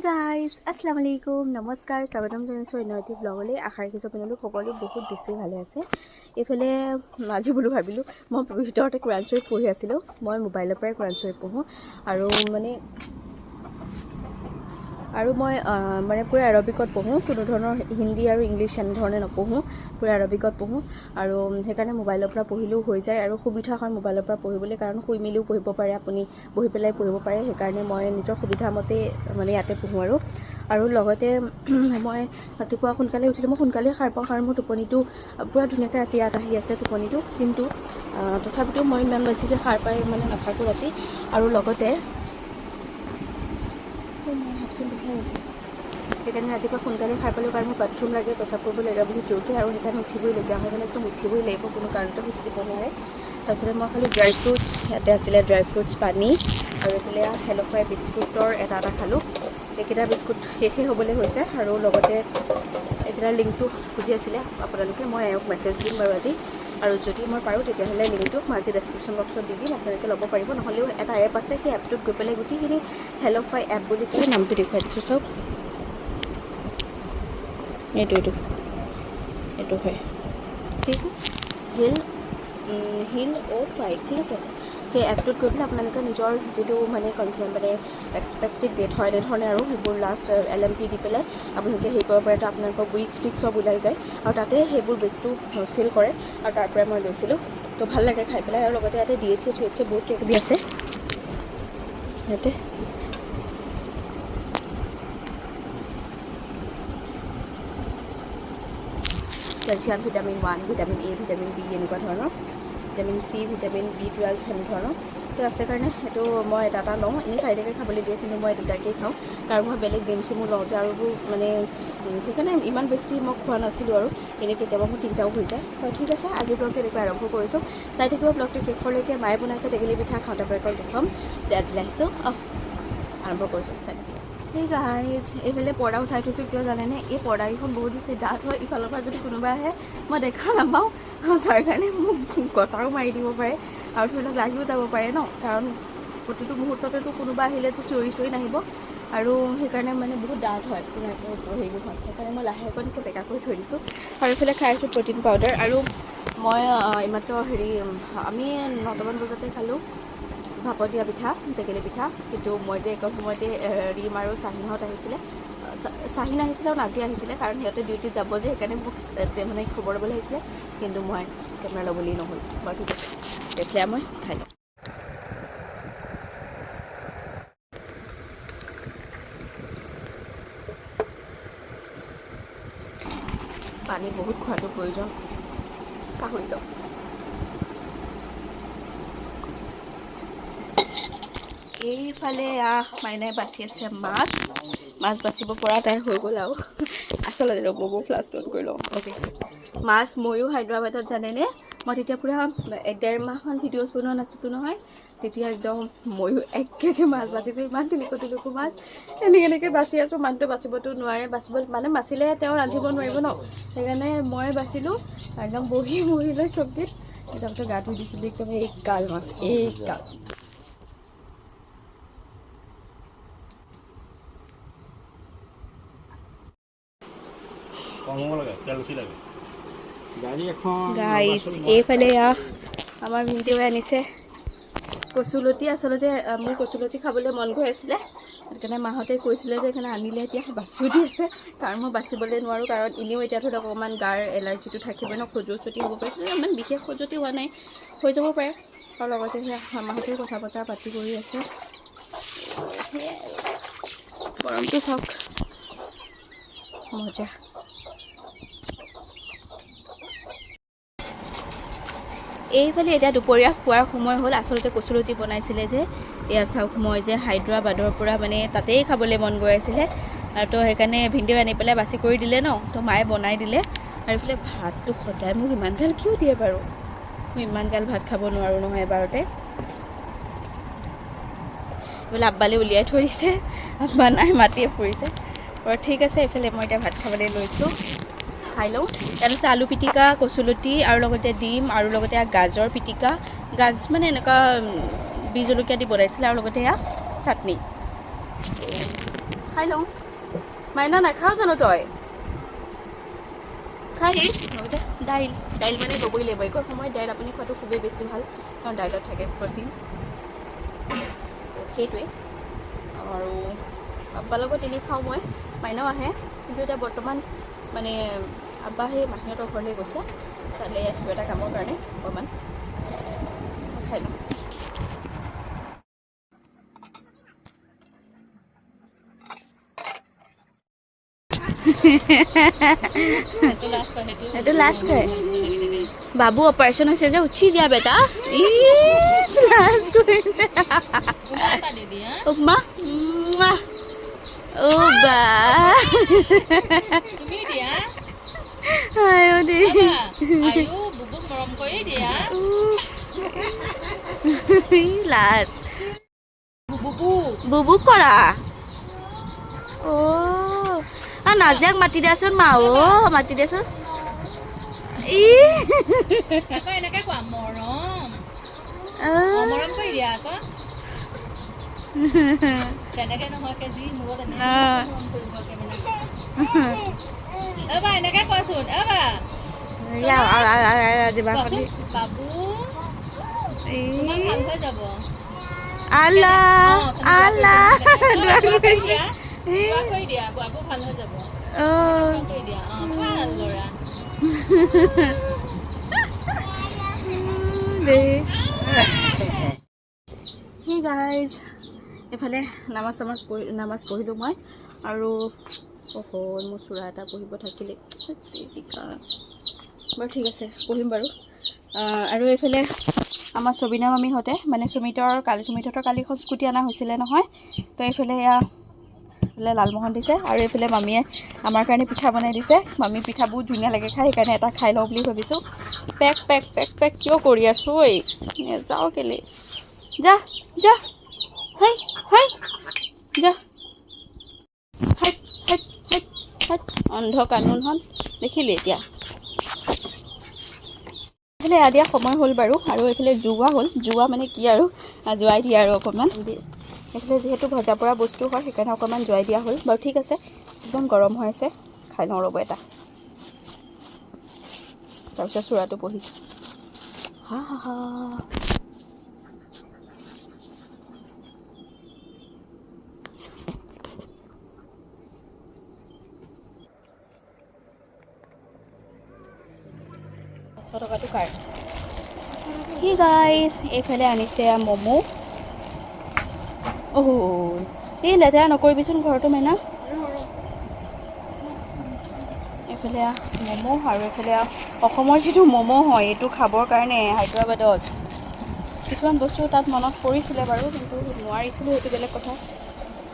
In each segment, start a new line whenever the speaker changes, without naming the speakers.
guys আসসালামু আলাইকুম নমস্কাৰ স্বাগতম জনাইছোঁ অন্য এটি ব্লগলৈ আশা ৰাখিছোঁ আপোনালোক সকলো বহুত বেছি ভালে আছে এইফালে আজি বোলো ভাবিলোঁ মই ভিতৰতে কোৰাণ শ্বৰীফ পঢ়ি আছিলোঁ মই মোবাইলৰ পৰাই কোৰাণ শ্বৰীফ পঢ়োঁ আৰু মই পূৰা এৰবিকত পঢ়োঁ কোনো ধৰণৰ হিন্দী আৰু ইংলিছ এনেধৰণে নপঢ়োঁ পূৰা এৰবিকত পঢ়োঁ আৰু সেইকাৰণে মোবাইলৰ পৰা পঢ়িলেও হৈ যায় আৰু সুবিধা হয় মোবাইলৰ পৰা পঢ়িবলৈ কাৰণ শুই মেলিও পঢ়িব পাৰে আপুনি বহি পেলাই পঢ়িব পাৰে সেইকাৰণে মই নিজৰ সুবিধা মতে ইয়াতে পঢ়োঁ আৰু লগতে মই ৰাতিপুৱা সোনকালে উঠিলোঁ মই সোনকালে সাৰ পাওঁ কাৰণ মোৰ টোপনিটো পূৰা ধুনীয়াকৈ ৰাতি ইয়াত আহি আছে টোপনিটো কিন্তু তথাপিতো মই ইমান বেছিকৈ সাৰ পাই নাথাকোঁ ৰাতি আৰু লগতে সেইকাৰণে ৰাতিপুৱা সোনকালে খাই পালোঁ কাৰণ মোৰ বাথৰুম লাগে পেচাব কৰিব লাগে বহুত জোৰকৈ আৰু সেইকাৰণে উঠিবইলগীয়া হয় একদম উঠিবই লাগিব কোনো কাৰণতে উঠি দিব নোৱাৰে তাৰপিছতে মই খালোঁ ড্ৰাই ফ্ৰুটছ ইয়াতে আছিলে ড্ৰাই ফ্ৰুটছ পানী আৰু এইফালে হেল্ল' ফ্ৰাই বিস্কুটৰ এটা খালোঁ এইকেইটা বিস্কুট শেষেই হ'বলৈ হৈছে আৰু লগতে এইকেইটা লিংকটো খুজি আছিলে আপোনালোকে মই এওঁক মেছেজ দিম বাৰু আজি আৰু যদি মই পাৰোঁ তেতিয়াহ'লে লিংকটো মই আজি ডেছক্ৰিপশ্যন বক্সত দি দিম আপোনালোকে ল'ব পাৰিব নহ'লেও এটা এপ আছে সেই এপটোত গৈ পেলাই গোটেইখিনি হেল্ল' ফ্ৰাই এপ বুলি পেলাই নামটো দেখুৱাই দিছোঁ চব এইটো হয় ঠিক আছে হিল অ' ফ্ৰাই ঠিক আছে সেই এপটোত গৈ পেলাই আপোনালোকে নিজৰ যিটো এক্সপেক্টেড ডেট হয় এনেধৰণে আৰু সেইবোৰ লাষ্ট LMP দি পেলাই আপোনালোকে হেৰি কৰিব পাৰে তো আপোনালোকৰ উইক্স চব ওলাই যায় আৰু তাতে সেইবোৰ বস্তু চেল কৰে আৰু তাৰ পৰাই মই লৈছিলোঁ তো ভাল লাগে খাই পেলাই আৰু লগতে ইয়াতে DHA বহুত কিবাকিবি আছে ইয়াতে calcium vitamin 1 vitamin A vitamin B এনেকুৱা ধৰণৰ ভিটামিন C ভিটামিন B12 এনেধৰণৰ তো আছে কাৰণে সেইটো মই এটা লওঁ এনেই চাৰিটাকৈ খাবলৈ দিয়ে কিন্তু মই দুটাকেই খাওঁ কাৰণ মই বেলেগ ডিম চিমো লওঁ যে আৰু সেইকাৰণে ইমান বেছি মই খোৱা নাছিলোঁ আৰু এনেই কেতিয়াবা মোৰ তিনিটাও হৈ যায় আৰু ঠিক আছে আজিৰ ব্লগটো এনেকৈ আৰম্ভ কৰিছোঁ চাই থাকিব ব্লগটো শেষলৈকে মায়ে বনাইছে টেকেলি পিঠা খাওঁতে পৰাকৈ দেখুৱাম আজিলৈ আহিছোঁ আৰম্ভ কৰিছোঁ চাই থাকিব সেই গাইজ এইফালে পৰ্দা উঠাই থৈছোঁ কিয় জানেনে এই পৰ্দাকেইখন বহুত বেছি ডাঠ হয় ইফালৰ পৰা যদি কোনোবা আহে মই দেখা নাপাওঁ যাৰ কাৰণে মোক গটাৰো মাৰি দিব পাৰে আৰু ধৰি লওক লাগিও যাব পাৰে ন কাৰণ প্ৰতিটো মুহূৰ্ততেতো কোনোবা আহিলেতো চিঞৰি নাহিব আৰু সেইকাৰণে বহুত ডাঠ হয় হেৰিবোৰ সেইকাৰণে মই লাহেকৈ বেকা কৰি থৈ দিছোঁ আৰু এইফালে খাই আছোঁ প্ৰটিন পাউডাৰ আৰু মই এইমাত্ৰ আমি 9টামান বজাতে খালোঁ ভাপত দিয়া পিঠা টেকেলি পিঠা কিন্তু মই যে একৰ সময়তে ৰীম আৰু চাহিনহঁত আহিছিলে আৰু নাজি আহিছিলে কাৰণ সিহঁতে ডিউটিত যাব যে সেইকাৰণে মোক খবৰ ল'বলৈ আহিছিলে কিন্তু মই কেমেৰা ল'বলৈ নহ'ল বাৰু ঠিক আছে এইফালে মই খাই লওঁ পানী বহুত খোৱাটো প্ৰয়োজন পাহৰি যাওঁ এইফালে মাইনাই বাচি আছে মাছ বাচিব পৰা তাই হৈ গ'ল আৰু আচলতে ৰ'ব ফ্লাছটো অন কৰি লওঁ অ'কে মাছ ময়ো হায়দৰাবাদত জানেনে মই তেতিয়া পূৰা 1-1.5 মাহমান ভিডিঅ'জ বনোৱা নাছিলোঁ নহয় তেতিয়া একদম ময়ো 1 কেজি মাছ বাচিছোঁ ইমান টিলিকো মাছ এনেকৈ বাচি আছোঁ মানুহটো বাচিবতো নোৱাৰে বাচিলে তেওঁ ৰান্ধিব নোৱাৰিব ন সেইকাৰণে মই বাচিলোঁ একদম বহি লৈ চকীত তাৰপিছত গা ধুই দিছিলোঁ একদম এই গাল মাছ গাইজ এইফালে আমাৰ ভিনদেউৱে আনিছে কচুলতি আচলতে মোৰ কচুলতি খাবলৈ মন গৈ আছিলে সেইকাৰণে মাহঁতে কৈছিলে যে সেইকাৰণে আনিলে এতিয়া বাচিও দি আছে কাৰণ মই বাচিবলৈ নোৱাৰোঁ কাৰণ এনেও এতিয়া ধৰক অকণমান গাৰ এলাৰ্জিটো থাকিবই ন খজুৱতি হ'ব পাৰে ইমান বিশেষ খজুৱতি হোৱা নাই হৈ যাব পাৰে আৰু লগতে মাহঁতেও কথা বতৰা পাতি কৰি আছে গৰমটো চাওক মজা এইফালে এতিয়া দুপৰীয়া খোৱাৰ সময় হ'ল আচলতে কচুলতি বনাইছিলে যে এয়া চাওক মই যে হায়দৰাবাদৰ পৰা তাতেই খাবলৈ মন গৈ আছিলে আৰু তো সেইকাৰণে ভিনদেউ আনি পেলাই বাছি কৰি দিলে ন তো মায়ে বনাই দিলে আৰু এইফালে ভাতটো সদায় মোক ইমান গাল কিয় দিয়ে বাৰু মই ইমান গাল ভাত খাব নোৱাৰোঁ নহয় এবাৰতে এইফালে আব্বালে উলিয়াই থৈ দিছে আব্বা নাই মাতিয়ে ফুৰিছে বাৰু ঠিক আছে এইফালে মই এতিয়া ভাত খাবলৈ লৈছোঁ খাই লওঁ ইয়াত আছে আলু পিটিকা কচুলতি আৰু লগতে ডিম আৰু লগতে গাজৰ পিটিকা এনেকুৱা বি জলকীয়া দি বনাইছিলে আৰু লগতে চাটনি খাই লওঁ মাইনা নাখাওঁ জানো তই খাই লগতে দাইল দাইল মানে ল'বই লাগিব এইকণ সময়ত দাইল আপুনি খোৱাটো খুবেই বেছি ভাল কাৰণ দাইলত থাকে প্ৰটিন সেইটোৱে আৰু আব্বাৰ লগত এনেই খাওঁ মই মাইনাও আহে কিন্তু এতিয়া বৰ্তমান মানে আব্বা সেই মাহীহঁতৰ ঘৰলৈ গৈছে তালৈ এটা কামৰ কাৰণে অকণমান খাই লওঁ এইটো লাষ্ট খাই বাবু অপাৰেশ্যন হৈছে যে উঠি দিয়া বেটা উপমা অ বা আয়ো দে লাষ্ট বুবুক কৰা অ' নাজিয়াক মাতি দিয়াচোন মা অ' মাতি দিয়াচোন
এনেকে কোৱা মৰম মৰম কৰি দিয়া আকৌ তেনেকে নহয় কেজি মূৰত মৰম কৰিব এনেকে কোৱাচোন বাবু তোমাৰ ভাল হৈ যাব
আল্লাহ আল্লাহ
কৰি দিয়া বাবু ভাল হৈ যাব কৰি দিয়া ভাল ল'ৰা
Hey guys, এফালে নামাজ পঢ়িলোঁ মই আৰু মোৰ চূড়া এটা পঢ়িব থাকিলে বাৰু ঠিক আছে পঢ়িম বাৰু আৰু এইফালে আমাৰ ছবিনা মামীহঁতে মানে সুমিতৰ কালি এখন স্কুটি অনা হৈছিলে নহয় তো এইফালে এইফালে লালমোহন দিছে আৰু এইফালে মামীয়ে আমাৰ কাৰণে পিঠা বনাই দিছে মামী পিঠা বহুত ধুনীয়া লাগে খাই সেইকাৰণে এটা খাই লওঁ বুলি ভাবিছোঁ পেক পেক পেক পেক কিয় কৰি আছোঁ ঐ নেযাওঁ কেলে যা যা হাই হাই যা হাই হাই হাই হাই অন্ধ কানুনখন দেখিলি এতিয়া এইফালে এয়া দিয়া সময় হ'ল বাৰু আৰু এইফালে জোৱা হ'ল জোৱা মানে কি আৰু জোৱাই দিয়ে আৰু অকণমান এইফালে যিহেতু ভজা পৰা বস্তু হয় সেইকাৰণে অকণমান জোৱাই দিয়া হ'ল বাৰু ঠিক আছে একদম গৰম হৈ আছে খাই লওঁ ৰ'ব এটা তাৰপিছত চূড়াটো পঢ়িছোঁ হা হা হা টকাটো কাৰ হি গাইজ এইফালে আনিছে ম'ম' এই লেতেৰা নকৰিবিচোন ঘৰটো মেনা এইফালে ম'ম' আৰু এইফালে অসমৰ যিটো ম'ম' হয় এইটো খাবৰ কাৰণে হায়দৰাবাদত কিছুমান বস্তু তাত মনত পৰিছিলে বাৰু কিন্তু নোৱাৰিছিলোঁ সেইটো বেলেগ কথা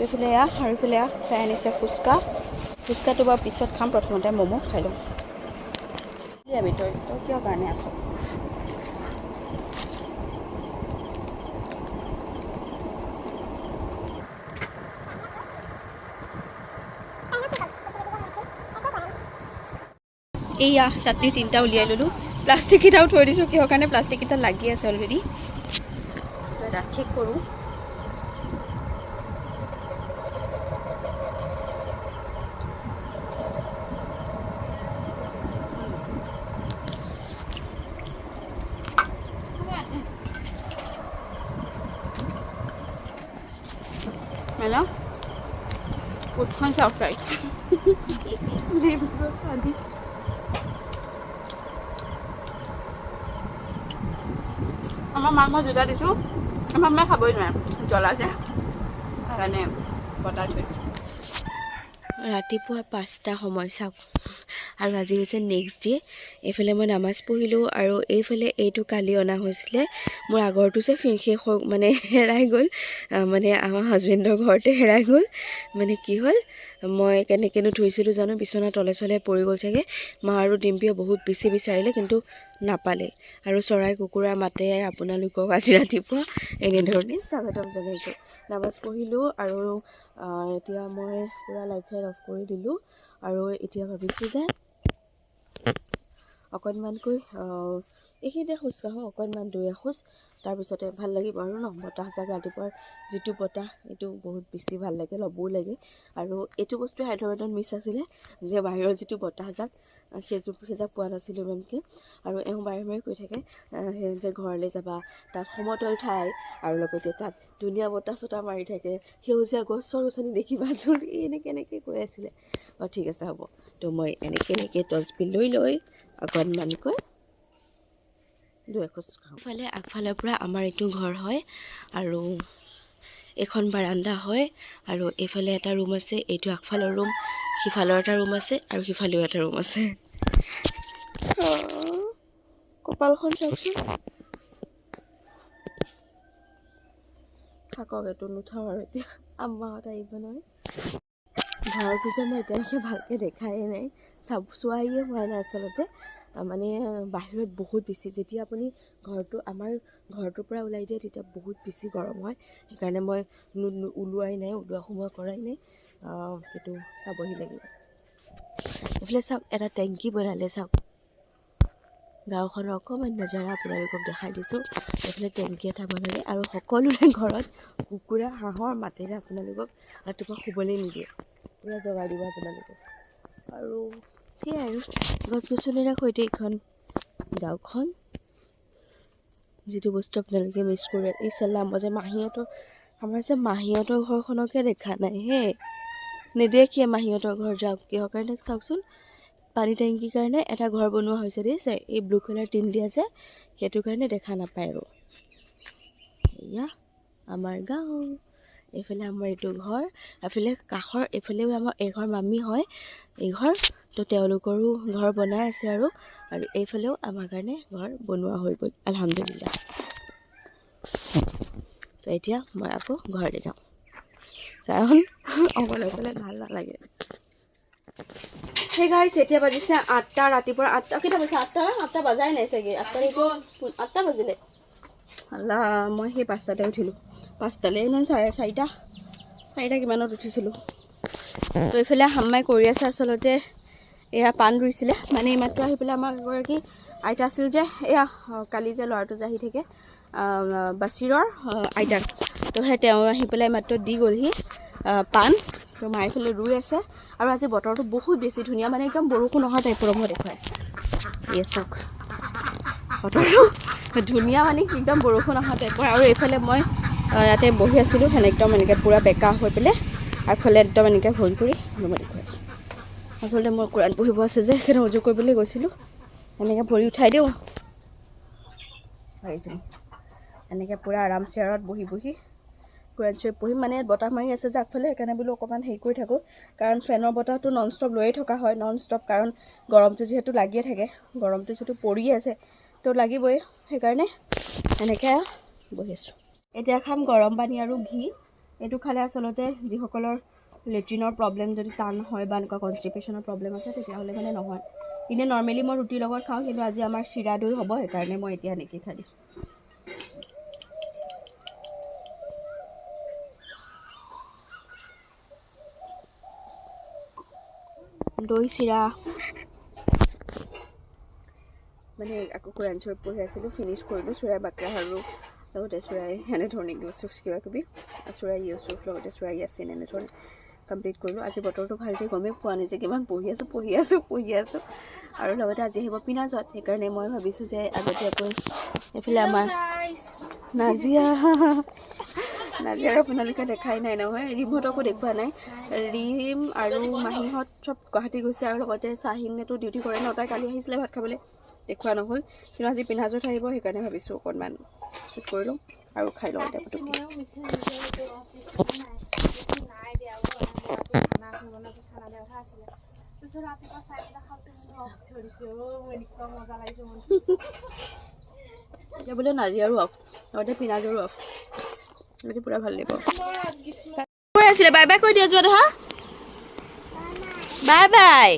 এইফালে আৰু এইফালে চাই আনিছে ফুচকাটো বাৰু পিছত খাম প্ৰথমতে ম'ম' খাই লওঁ তই কিয় কাৰণে আছ এইয়া চাটনি 3টা উলিয়াই ল'লোঁ প্লাষ্টিককেইটাও থৈ দিছোঁ কিহৰ কাৰণে প্লাষ্টিককেইটা লাগি আছে অলৰেডি এটা ঠিক কৰোঁ মেলা উঠখন চাওক তাই আমাৰ মাক মই দুটা দিছোঁ আমাৰ মায়ে খাবই নোৱাৰে জ্বলা যে সেইকাৰণে বটাই থৈছোঁ ৰাতিপুৱা 5টা সময় চাওক আৰু আজি হৈছে নেক্সট ডে এইফালে মই নামাজ পঢ়িলোঁ আৰু এইফালে এইটো কালি অনা হৈছিলে মোৰ আগৰটো যে শেষ মানে হেৰাই গ'ল মানে আমাৰ হাজবেণ্ডৰ ঘৰতে হেৰাই গ'ল মানে কি হ'ল মই কেনেকৈনো থৈছিলোঁ জানো বিচনা তলে চলে পৰি গ'ল চাগে মা আৰু ডিম্পীয়ে বহুত বেছি বিচাৰিলে কিন্তু নাপালে আৰু চৰাই কুকুৰা মাতে আপোনালোকক আজি ৰাতিপুৱা এনেধৰণে স্বাগতম জনাইছোঁ নামাজ পঢ়িলোঁ আৰু এতিয়া মই পূৰা লাইট চাইট অফ কৰি দিলোঁ আৰু এতিয়া ভাবিছোঁ যে অকণমানকৈ এইখিনিতে খোজকাঢ়োঁ অকণমান 2 এখোজ তাৰপিছতে ভাল লাগিব আৰু ন বতাহজাক ৰাতিপুৱাৰ যিটো বতাহ এইটো বহুত বেছি ভাল লাগে ল'বও লাগে আৰু এইটো বস্তু হায়দৰাবাদত মিছ আছিলে যে বাহিৰৰ যিটো বতাহজাক সেইজাক পোৱা নাছিলোঁ ইমানকৈ আৰু এওঁ বাৰে বাৰে কৈ থাকে যে ঘৰলৈ যাবা তাত সমতল ঠাই আৰু লগতে তাত ধুনীয়া বতাহ চতাহ মাৰি থাকে সেউজীয়া গছৰ গছনি দেখিবা যোন এনেকৈ কৈ আছিলে অঁ ঠিক আছে হ'ব তো মই এনেকৈ তচবিন লৈ অকণমানকৈ এখোজ খাওঁ ইফালে আগফালৰ পৰা আমাৰ এইটো ঘৰ হয় আৰু এখন বাৰান্দা হয় আৰু এইফালে এটা ৰুম আছে এইটো আগফালৰ ৰুম সিফালৰ এটা ৰুম আছে আৰু সিফালেও এটা ৰুম আছে কপালখন চাওকচোন থাকক এইটো নুঠাওঁ আৰু এতিয়া আম্মাহঁত আহিব নহয় ঘৰটো যে মই এতিয়ালৈকে ভালকৈ দেখাই নাই চোৱাইয়ে হোৱা নাই আচলতে মানে বাহিৰত বহুত বেছি যেতিয়া আপুনি আমাৰ ঘৰটোৰ পৰা ওলাই দিয়ে তেতিয়া বহুত বেছি গৰম হয় সেইকাৰণে মই ওলোৱা সময় কৰাই নাই সেইটো চাবহি লাগিব এইফালে চাওক এটা টেংকি বনালে চাওক গাঁওখনৰ অকণমান নজাৰা আপোনালোকক দেখাই দিছোঁ এইফালে টেংকি এটা বনালে আৰু সকলোৰে ঘৰত কুকুৰা হাঁহৰ মাতেৰে আপোনালোকক ৰাতিপুৱা শুবলৈ নিদিয়ে পূৰা জগাই দিব আপোনালোকক আৰু সেয়াই আৰু গছ গছনিৰে সৈতে এইখন গাঁওখন যিটো বস্তু আপোনালোকে মিছ কৰে এই চালা মই যে আমাৰ যে মাহীহঁতৰ ঘৰখনকে দেখা নাই হে নেদেখিয়ে মাহীহঁতৰ ঘৰ যাওক কিহৰ কাৰণে চাওকচোন পানী টেংকিৰ কাৰণে এটা ঘৰ বনোৱা হৈছে দেখিছে এই ব্লু কালাৰ টিন দিয়া যে সেইটো কাৰণে দেখা নাপায় আৰু এয়া আমাৰ গাঁও এইফালে আমাৰ এইটো ঘৰ এইফালে কাষৰ এইফালেও আমাৰ এঘৰ মামী হয় এইঘৰ তো তেওঁলোকৰো ঘৰ বনাই আছে আৰু এইফালেও আমাৰ কাৰণে ঘৰ বনোৱা হৈ গ'ল আলহামদুলিল্লাহ তো এতিয়া মই আকৌ ঘৰলৈ যাওঁ কাৰণ অকলে ভাল নালাগে সেই গাইছ এতিয়া বাজিছে 8টা ৰাতিপুৱা 8টা কেইটা বাজিছে 8টা বজাই নাই চাগে 8টা বাজিলে আল্লাহ মই সেই 5টাতে উঠিলোঁ 5টালৈ নহয় 4:30 কিমানত উঠিছিলোঁ তো এইফালে হাম্মাই কৰি আছে আচলতে এয়া পাণ ৰুইছিলে মানে এইমাত্ৰ আহি পেলাই আমাৰ এগৰাকী আইতা আছিল যে এয়া কালি যে ল'ৰাটো যে আহি থাকে বাছিৰৰ আইতাক তো সেই তেওঁ আহি পেলাই মাত্ৰ দি গ'লহি পাণ তো মাইফালে ৰুই আছে আৰু আজি বতৰটো বহুত বেছি ধুনীয়া মানে একদম বৰষুণ অহা টাইপৰ মই দেখুৱাইছোঁ এই চাওক বতৰটো ধুনীয়া মানে কি একদম বৰষুণ অহা টাইপৰ আৰু এইফালে মই ইয়াতে বহি আছিলোঁ একদম এনেকৈ পূৰা বেকা হৈ পেলাই আগফালে একদম এনেকৈ ভৰি কৰি মই দেখুৱাইছোঁ আচলতে মই কোৰাণ পঢ়িব আছে যে সেইকাৰণে উজু কৰিবলৈ গৈছিলোঁ এনেকৈ ভৰি উঠাই দিওঁ পাৰিছোঁ এনেকৈ পূৰা আৰাম চেয়াৰত বহি কোৰাণ চৰিত পঢ়িম মানে বতাহ মাৰি আছে যে আগফালে সেইকাৰণে বোলো অকণমান হেৰি কৰি থাকোঁ কাৰণ ফেনৰ বতাহটো নন ষ্টপ লৈয়ে থকা হয় নন ষ্টপ কাৰণ গৰমটো যিহেতু লাগিয়ে থাকে গৰমটো যিহেতু পৰি আছে তো লাগিবই সেইকাৰণে এনেকৈ বহি আছোঁ এতিয়া খাম গৰম পানী আৰু ঘি এইটো খালে আচলতে যিসকলৰ লেট্ৰিনৰ প্ৰব্লেম যদি টান হয় বা এনেকুৱা কনষ্টিপেশ্যনৰ প্ৰব্লেম আছে তেতিয়াহ'লে মানে নহয় এনেই নৰ্মেলি মই ৰুটিৰ লগত খাওঁ কিন্তু আজি আমাৰ চিৰা দৈ হ'ব সেইকাৰণে মই এতিয়া এনেকৈ খাই দিছোঁ দৈ চিৰা মানে আকৌ কোৰাণ চৰিত পঢ়ি আছিলোঁ ফিনিছ কৰিলোঁ চুৰাই বাকৰা আৰু লগতে চুৰাই এনেধৰণে ইউচুফ কিবা কিবি চুৰাই ইউচুফ লগতে চুৰাই ইয়াছিন এনেধৰণে কমপ্লিট কৰিলোঁ আজি বতৰটো ভাল যে গমেই পোৱা নাই যে কিমান পঢ়ি আছোঁ আৰু লগতে আজি আহিব পিনাজত সেইকাৰণে মই ভাবিছোঁ যে আগতীয়াকৈ এইফালে আমাৰ নাজিয়াক আপোনালোকে দেখাই নাই নহয় ৰিমহঁতকো দেখুওৱা নাই ৰিম আৰু মাহীহঁত চব গুৱাহাটী গৈছে আৰু লগতে চাহিনেতো ডিউটি কৰে ন তাই কালি আহিছিলে ভাত খাবলৈ দেখুওৱা নহ'ল কিন্তু আজি পিনাজত আহিব সেইকাৰণে ভাবিছোঁ অকণমান শ্বুট কৰি লওঁ আৰু খাই লওঁ এতিয়া পটককৈ এতিয়া বোলে নাজিয়াৰো অফ লগতে পিনাজৰো অফ গতিকে পূৰা ভাল লাগিব কৈ আছিলে বাই বাই কৈ দিয়া যোৱা দেখা বাই বাই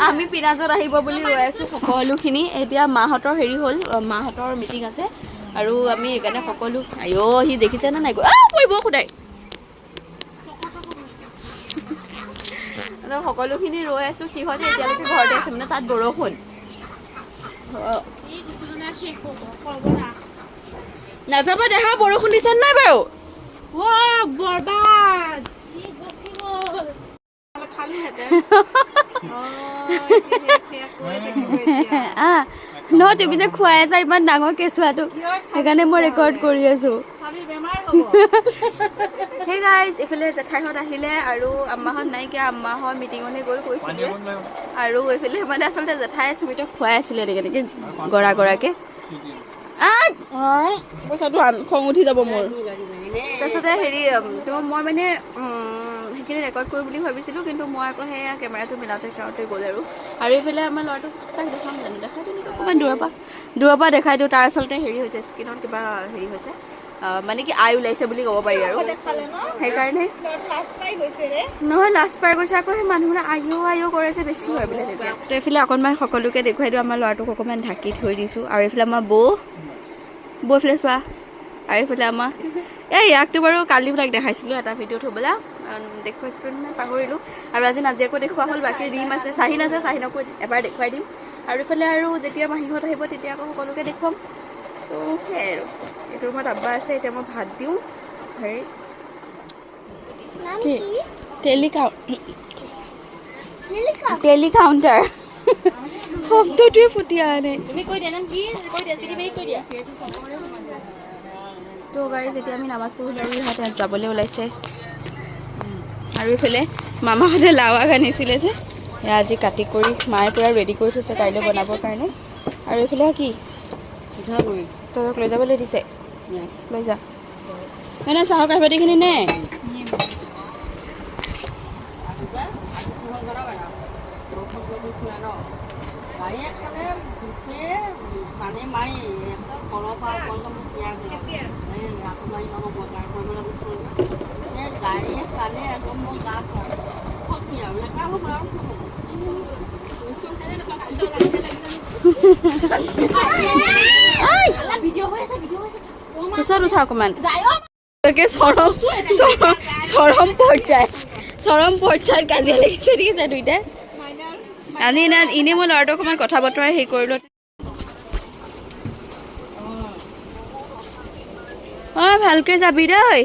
আমি পিনাজত আহিব বুলি ৰৈ আছোঁ সকলোখিনি এতিয়া মাহঁতৰ হেৰি হ'ল মাহঁতৰ মিটিং আছে আৰু আমি সেইকাৰণে সকলো সি দেখিছেনে নাই পৰিব সদায় সকলোখিনি ৰৈ আছোঁ সিহঁতে এতিয়ালৈকে ঘৰতে আছে মানে তাত বৰষুণ
এই গুচি গ'লে শেষ হ'ব ক'ব না
নাযাবা দেহা বৰষুণ দিছে নাই বাৰু
বৰবাদ ই গুচি গ'ল
নহয় তুমি যে খুৱাই আছা ইমান ডাঙৰ কেঁচুৱাটোক সেইকাৰণে মই ৰেকৰ্ড কৰি আছো সেই গাইজ এইফালে জেঠাইহঁত আহিলে আৰু আম্মাহঁত নাইকিয়া আম্মাহঁত মিটিঙলৈ গ'ল কৈছিলে আৰু এইফালে মানে আচলতে জেঠাই সুমিতক খুৱাই আছিলে এনেকৈ গৰাকী পইচাটো খং উঠি যাব মোৰ তাৰপিছতে হেৰি মই মানে সেইখিনি ৰেকৰ্ড কৰোঁ বুলি ভাবিছিলোঁ কিন্তু মই আকৌ সেয়া কেমেৰাটো মিলাওঁতে কৰাওঁতে গ'ল আৰু এইফালে আমাৰ ল'ৰাটোক তাক দেখাম জানো দেখাই দিওঁ নেকি অকণমান দূৰৰ পৰা দেখাই দিওঁ তাৰ আচলতে হেৰি হৈছে স্কিনত কিবা হেৰি হৈছে মানে কি আই ওলাইছে বুলি ক'ব পাৰি আৰু সেইকাৰণে নহয় লাজ পাই গৈছে আকৌ সেই মানুহবোৰে আইঅ কৰিছে বেছি হয় বোলে তেতিয়া তো এইফালে অকণমান সকলোকে দেখুৱাই দিওঁ আমাৰ ল'ৰাটোক অকণমান ঢাকি থৈ দিছোঁ আৰু এইফালে আমাৰ বৌ এইফালে চোৱা আৰু এইফালে আমাৰ ইয়াকতো বাৰু কালি বিলাক দেখাইছিলোঁ এটা ভিডিঅ'ত হ'বলা দেখুৱাইছিলোঁ নে পাহৰিলোঁ আৰু আজি নাজিয়াকো দেখুওৱা হ'ল বাকী ৰিম আছে চাহিনকো এবাৰ দেখুৱাই দিম আৰু এইফালে আৰু যেতিয়া মাহীহঁত আহিব তেতিয়া আকৌ সকলোকে দেখুৱাম তো সেয়াই আৰু এইটো ৰুমত আব্বা আছে এতিয়া মই ভাত দিওঁ হেৰি টেলিকাউণ্টাৰ শব্দটোৱে ফুটি অহা নাই
তুমি কৈ দিয়া কি কৈ দিয়া চুটি বাই কৈ দিয়া
তো গাইজ এতিয়া আমি নামাজ পঢ়িলোঁ আৰু ইহঁতে যাবলৈ ওলাইছে আৰু এইফালে মামাহঁতে লাও আগ আনিছিলে যে আজি কাটি কৰি মায়ে পূৰা ৰেডি কৰি থৈছে কাইলৈ বনাবৰ কাৰণে আৰু এইফালে কি তহঁতক লৈ যাবলৈ দিছে লৈ যা মানে চাহৰ কাহিবাতিখিনি নে পিছত উঠা অকণমান চৰম পৰ্যায়ত কাজিয়া লাগিছে দেখিছে দুইটাই এনেই মই ল'ৰাটো অকণমান কথা বতৰা হেৰি কৰিলোঁ ভালকৈ যাবি দেই